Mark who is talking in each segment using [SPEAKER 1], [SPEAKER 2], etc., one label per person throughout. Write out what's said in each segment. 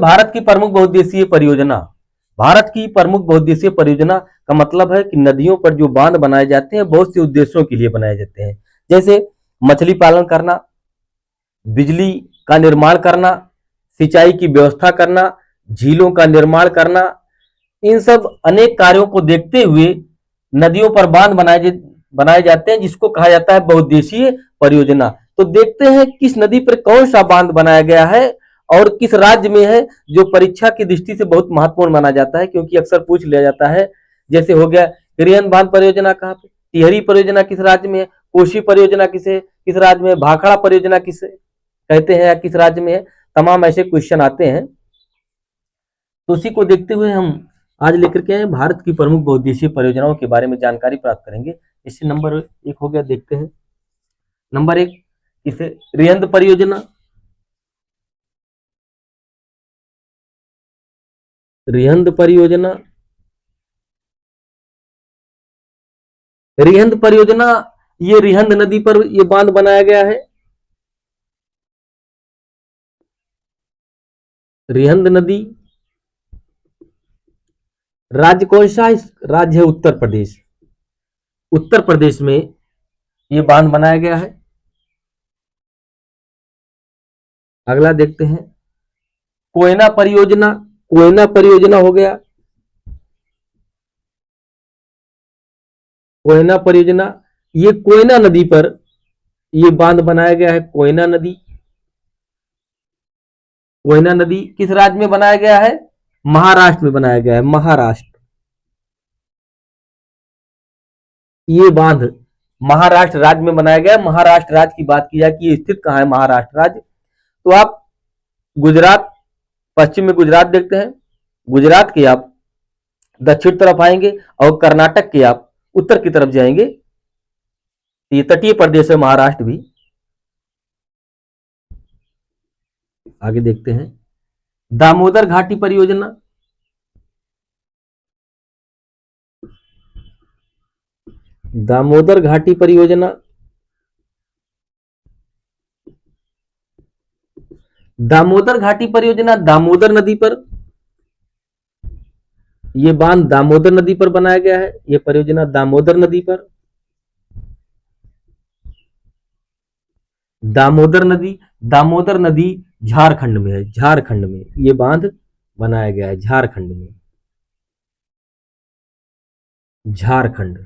[SPEAKER 1] भारत की प्रमुख बहुउद्देशीय परियोजना। भारत की प्रमुख बहुउद्देशीय परियोजना का मतलब है कि नदियों पर जो बांध बनाए जाते हैं बहुत से उद्देश्यों के लिए बनाए जाते हैं। जैसे मछली पालन करना, बिजली का निर्माण करना, सिंचाई की व्यवस्था करना, झीलों का निर्माण करना। इन सब अनेक कार्यों को देखते हुए नदियों पर बांध बनाए जाते हैं, जिसको कहा जाता है बहुउद्देशीय परियोजना। तो देखते हैं किस नदी पर कौन सा बांध बनाया गया है और किस राज्य में है, जो परीक्षा की दृष्टि से बहुत महत्वपूर्ण माना जाता है, क्योंकि अक्सर पूछ लिया जाता है। जैसे हो गया रिहंद बांध परियोजना कहाँ पे, टिहरी परियोजना किस राज्य में है, कोसी परियोजना किस राज्य में है, भाखड़ा परियोजना किसे कहते हैं या किस राज्य में है। तमाम ऐसे क्वेश्चन आते हैं, तो उसी को देखते हुए हम आज लेकर के आए भारत की प्रमुख बहुउद्देशीय परियोजनाओं के बारे में जानकारी प्राप्त करेंगे। इससे नंबर एक हो गया, देखते हैं। नंबर एक, इसे रिहंद परियोजना। रिहंद परियोजना, रिहंद परियोजना ये रिहंद नदी पर ये बांध बनाया गया है। रिहंद नदी, राज्य कौन सा? राज्य है उत्तर प्रदेश। उत्तर प्रदेश में ये बांध बनाया गया है। अगला देखते हैं, कोयना परियोजना। कोयना परियोजना हो गया, कोयना परियोजना ये कोयना नदी पर ये बांध बनाया गया है। कोयना नदी, कोयना नदी किस राज्य में बनाया गया है? महाराष्ट्र में बनाया गया है। महाराष्ट्र, ये बांध महाराष्ट्र राज्य में बनाया गया है। महाराष्ट्र राज्य की बात की जाए कि ये स्थित कहाँ है महाराष्ट्र राज्य, तो आप गुजरात, पश्चिम में गुजरात देखते हैं, गुजरात के आप दक्षिण तरफ आएंगे और कर्नाटक के आप उत्तर की तरफ जाएंगे, ये तटीय प्रदेश है महाराष्ट्र भी। आगे देखते हैं, दामोदर घाटी परियोजना। दामोदर घाटी परियोजना, दामोदर घाटी परियोजना दामोदर नदी पर, यह बांध दामोदर नदी पर बनाया गया है। यह परियोजना दामोदर नदी पर, दामोदर नदी, दामोदर नदी झारखंड में है। झारखंड में यह बांध बनाया गया है, झारखंड में, झारखंड,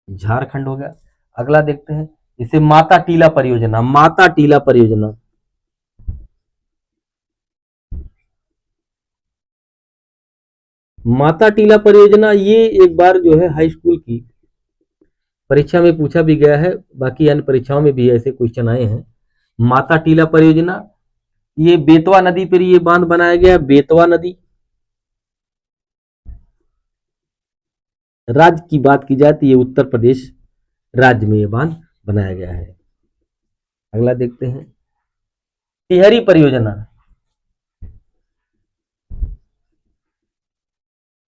[SPEAKER 1] झारखंड हो गया। अगला देखते हैं, इसे माता टीला परियोजना। माता टीला परियोजना, माता टीला परियोजना ये एक बार जो है हाई स्कूल की परीक्षा में पूछा भी गया है, बाकी अन्य परीक्षाओं में भी ऐसे क्वेश्चन आए हैं। माता टीला परियोजना ये बेतवा नदी पर ये बांध बनाया गया। बेतवा नदी, राज्य की बात की जाए तो ये उत्तर प्रदेश राज्य में ये बांध बनाया गया है। अगला देखते हैं, टिहरी परियोजना।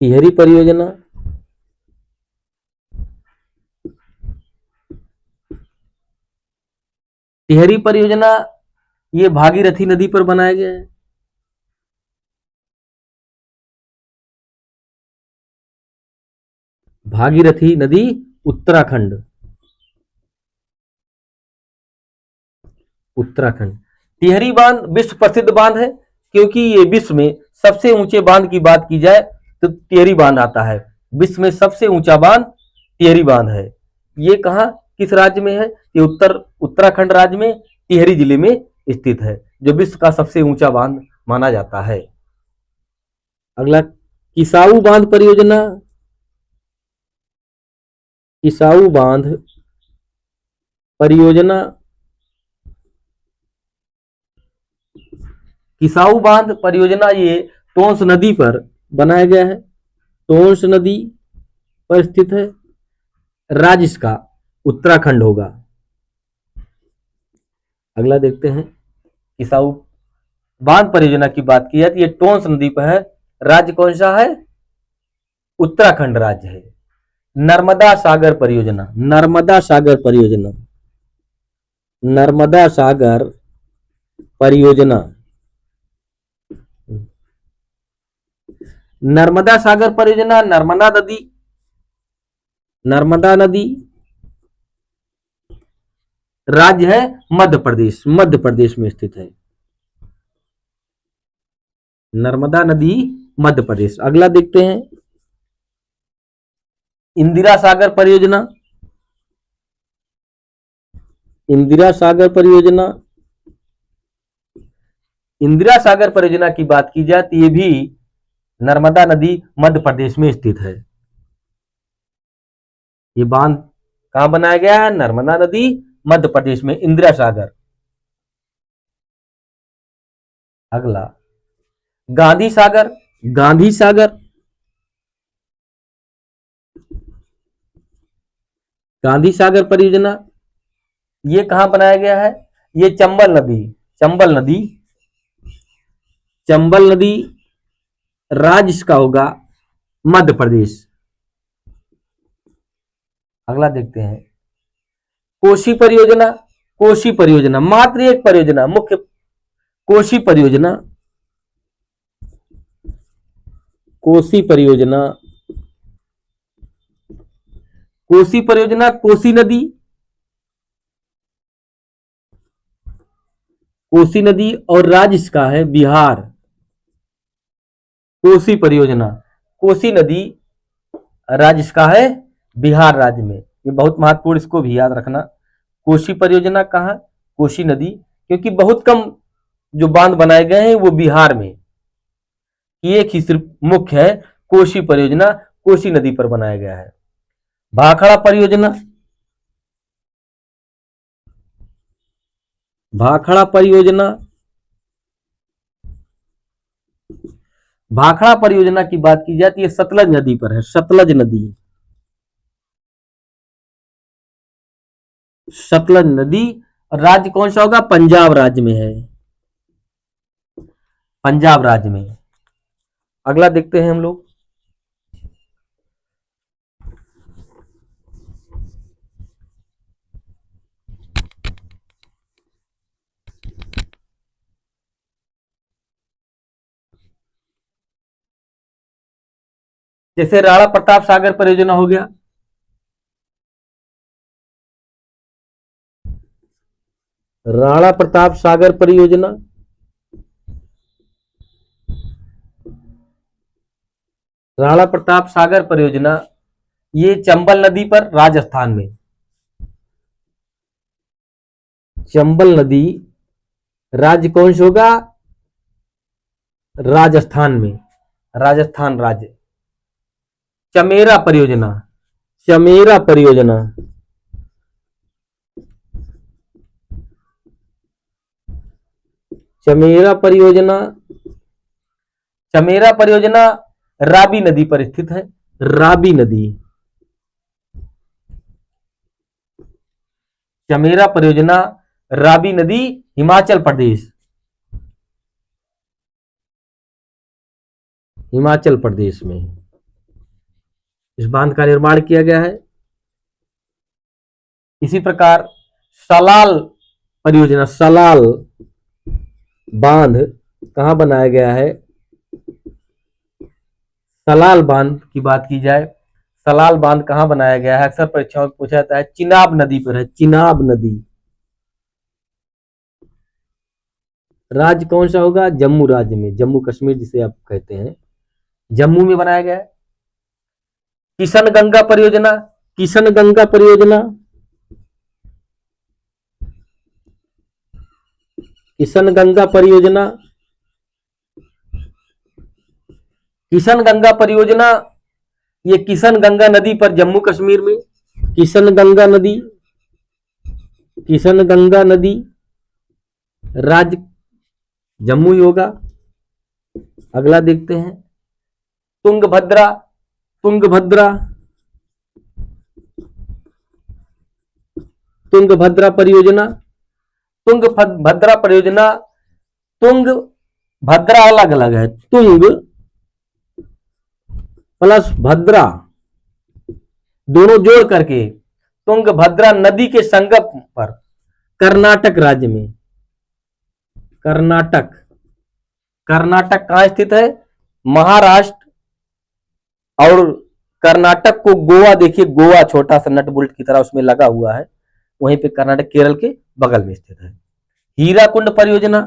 [SPEAKER 1] टिहरी परियोजना, टिहरी परियोजना ये भागीरथी नदी पर बनाया गया है। भागीरथी नदी उत्तराखंड, उत्तराखंड। टिहरी बांध विश्व प्रसिद्ध बांध है, क्योंकि ये विश्व में सबसे ऊंचे बांध की बात की जाए तो टिहरी बांध आता है। विश्व में सबसे ऊंचा बांध टिहरी बांध है। ये कहाँ किस राज्य में है? ये उत्तराखंड राज्य में टिहरी जिले में स्थित है, जो विश्व का सबसे ऊंचा बांध माना जाता है। अगला, किसाऊ बांध परियोजना। किसाऊ बांध परियोजना, किसाऊ बांध परियोजना ये टोंस नदी पर बनाया गया है। टोंस नदी पर स्थित है। राज्य इसका उत्तराखंड होगा। अगला देखते हैं, किसाऊ बांध परियोजना की बात की है तो ये टोंस नदी पर है। राज्य कौन सा है? उत्तराखंड राज्य है। नर्मदा सागर परियोजना। नर्मदा सागर परियोजना, नर्मदा सागर परियोजना नर्मदा सागर परियोजना, नर्मदा नदी राज्य है मध्य प्रदेश में स्थित है। नर्मदा नदी मध्य प्रदेश। अगला देखते हैं इंदिरा सागर परियोजना। इंदिरा सागर परियोजना, इंदिरा सागर परियोजना की बात की जाए तो ये भी नर्मदा नदी मध्य प्रदेश में स्थित है। ये बांध कहां बनाया गया है? नर्मदा नदी मध्य प्रदेश में, इंदिरा सागर। अगला गांधी सागर। गांधी सागर, गांधी सागर परियोजना ये कहां बनाया गया है? ये चंबल नदी, चंबल नदी, चंबल नदी राज्य इसका होगा मध्य प्रदेश। अगला देखते हैं कोसी परियोजना। कोसी परियोजना मात्र एक परियोजना, मुख्य कोसी परियोजना, कोसी परियोजना, कोसी परियोजना, कोसी नदी, कोसी नदी और राज्य इसका है बिहार। कोसी परियोजना, कोसी नदी राज्य इसका है बिहार राज्य में। ये बहुत महत्वपूर्ण, इसको भी याद रखना। कोसी परियोजना कहाँ? कोसी नदी, क्योंकि बहुत कम जो बांध बनाए गए हैं वो बिहार में, एक ही सिर्फ मुख्य है कोसी परियोजना, कोसी नदी पर बनाया गया है। भाखड़ा परियोजना, भाखड़ा परियोजना, भाखड़ा परियोजना की बात की जाती है सतलज नदी पर है। सतलज नदी, सतलज नदी। राज्य कौन सा होगा? पंजाब राज्य में है, पंजाब राज्य में। अगला देखते हैं हम लोग जैसे राणा प्रताप सागर परियोजना हो गया। राणा प्रताप सागर परियोजना, राणा प्रताप सागर परियोजना ये चंबल नदी पर, राजस्थान में। चंबल नदी राज्य कौन सा होगा? राजस्थान में, राजस्थान राज्य। चमेरा परियोजना, चमेरा परियोजना, चमेरा परियोजना, चमेरा परियोजना राबी नदी पर स्थित है। राबी नदी, चमेरा परियोजना राबी नदी, हिमाचल प्रदेश, हिमाचल प्रदेश में इस बांध का निर्माण किया गया है। इसी प्रकार सलाल परियोजना, सलाल बांध कहां बनाया गया है? सलाल बांध की बात की जाए, सलाल बांध कहां बनाया गया है? अक्सर परीक्षाओं में पूछा जाता है। चिनाब नदी पर है, चिनाब नदी। राज्य कौन सा होगा? जम्मू राज्य में, जम्मू कश्मीर जिसे आप कहते हैं, जम्मू में बनाया गया है। किशन गंगा परियोजना, किशन गंगा परियोजना, किशन गंगा परियोजना, किशन गंगा परियोजना ये किशन गंगा नदी पर, जम्मू कश्मीर में। किशन गंगा नदी, किशन गंगा नदी राज्य जम्मू ही होगा। अगला देखते हैं तुंगभद्रा, तुंगभद्रा, तुंगभद्रा परियोजना, तुंगभद्रा परियोजना, तुंग भद्रा अलग अलग है, तुंग प्लस भद्रा दोनों जोड़ करके तुंगभद्रा नदी के संगम पर, कर्नाटक राज्य में। कर्नाटक, कर्नाटक कहां स्थित है? महाराष्ट्र और कर्नाटक को गोवा देखिए, गोवा छोटा सा नट बोल्ट की तरह उसमें लगा हुआ है, वहीं पे कर्नाटक केरल के बगल में स्थित है। हीराकुंड परियोजना,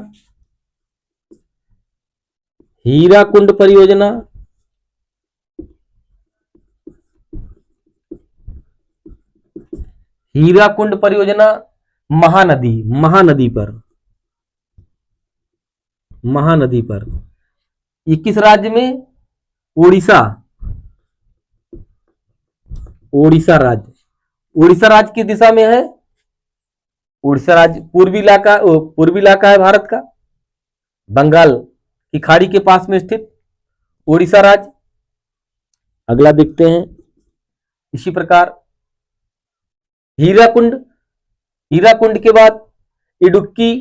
[SPEAKER 1] हीराकुंड परियोजना हीराकुंड परियोजना महानदी, महानदी पर, महानदी पर, ये किस राज्य में? उड़ीसा, उड़ीसा राज्य, उड़ीसा राज्य की दिशा में है। उड़ीसा राज्य पूर्वी इलाका है भारत का, बंगाल की खाड़ी के पास में स्थित उड़ीसा राज्य। अगला देखते हैं इसी प्रकार हीराकुंड, हीराकुंड के बाद इडुक्की,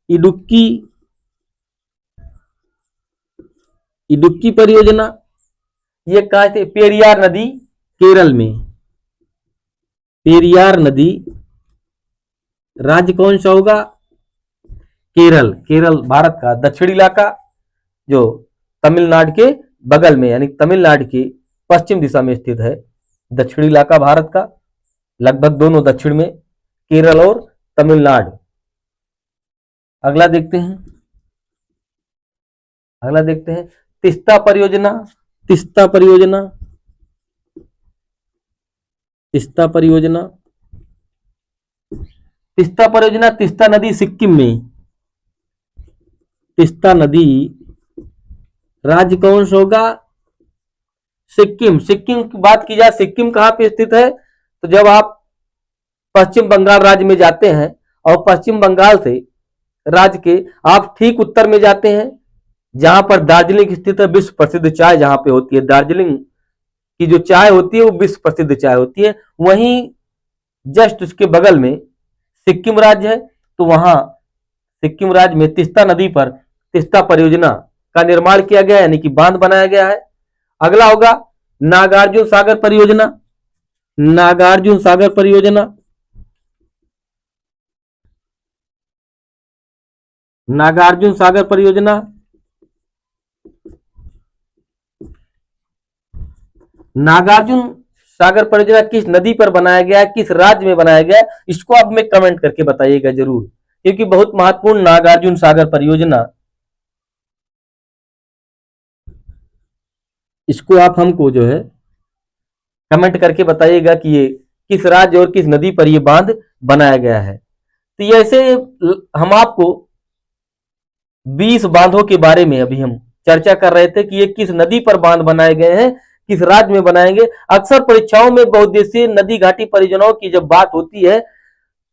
[SPEAKER 1] इडुक्की, इडुक्की परियोजना, ये कहा थे? पेरियार नदी केरल में, पेरियार नदी, राज्य कौन सा होगा? केरल, केरल भारत का दक्षिणी इलाका जो तमिलनाडु के बगल में यानी तमिलनाडु की पश्चिम दिशा में स्थित है, दक्षिणी इलाका भारत का, लगभग दोनों दक्षिण में, केरल और तमिलनाडु। अगला देखते हैं, अगला देखते हैं तीस्ता परियोजना, तीस्ता परियोजना, तीस्ता परियोजना, तीस्ता परियोजना, तीस्ता नदी सिक्किम में, तीस्ता नदी, राज्य कौन सा होगा? सिक्किम, सिक्किम की बात की जाए, सिक्किम कहां पे स्थित है? तो जब आप पश्चिम बंगाल राज्य में जाते हैं और पश्चिम बंगाल से राज्य के आप ठीक उत्तर में जाते हैं, जहां पर दार्जिलिंग स्थित है, विश्व प्रसिद्ध चाय जहां पे होती है, दार्जिलिंग की जो चाय होती है वो विश्व प्रसिद्ध चाय होती है, वहीं जस्ट उसके बगल में सिक्किम राज्य है। तो वहां सिक्किम राज्य में तीस्ता नदी पर तीस्ता परियोजना का निर्माण किया गया यानी कि बांध बनाया गया है। अगला होगा नागार्जुन सागर परियोजना, नागार्जुन सागर परियोजना, नागार्जुन सागर परियोजना, नागार्जुन सागर परियोजना किस नदी पर बनाया गया है, किस राज्य में बनाया गया है, इसको आप में कमेंट करके बताइएगा जरूर, क्योंकि बहुत महत्वपूर्ण नागार्जुन सागर परियोजना, इसको आप हमको जो है कमेंट करके बताइएगा कि ये किस राज्य और किस नदी पर ये बांध बनाया गया है। तो ये ऐसे हम आपको 20 बांधों के बारे में अभी हम चर्चा कर रहे थे कि ये किस नदी पर बांध बनाए गए हैं, किस राज्य में बनाएंगे। अक्सर परीक्षाओं में बहुउद्देशीय नदी घाटी परियोजनाओं की जब बात होती है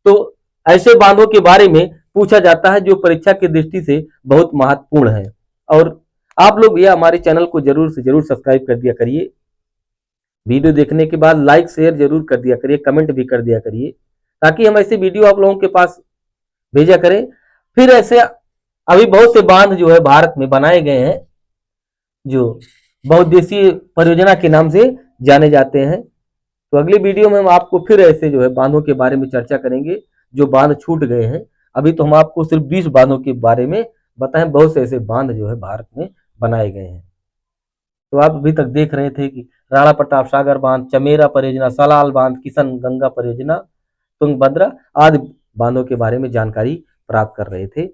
[SPEAKER 1] तो ऐसे बांधों के बारे में पूछा जाता है जो परीक्षा की दृष्टि से बहुत महत्वपूर्ण है। और आप लोग ये हमारे चैनल को जरूर से जरूर सब्सक्राइब कर दिया करिए, वीडियो देखने के बाद लाइक शेयर जरूर कर दिया करिए, कमेंट भी कर दिया करिए, ताकि हम ऐसे वीडियो आप लोगों के पास भेजा करें। फिर ऐसे अभी बहुत से बांध जो है भारत में बनाए गए हैं जो बहुउद्देशीय परियोजना के नाम से जाने जाते हैं। तो अगली वीडियो में हम आपको फिर ऐसे जो है बांधों के बारे में चर्चा करेंगे जो बांध छूट गए हैं। अभी तो हम आपको सिर्फ 20 बांधों के बारे में बताएं, बहुत से ऐसे बांध जो है भारत में बनाए गए हैं। तो आप अभी तक देख रहे थे कि राणा प्रताप सागर बांध, चमेरा परियोजना, सलाल बांध, किशन गंगा परियोजना, तुंगभद्रा आदि बांधों के बारे में जानकारी प्राप्त कर रहे थे।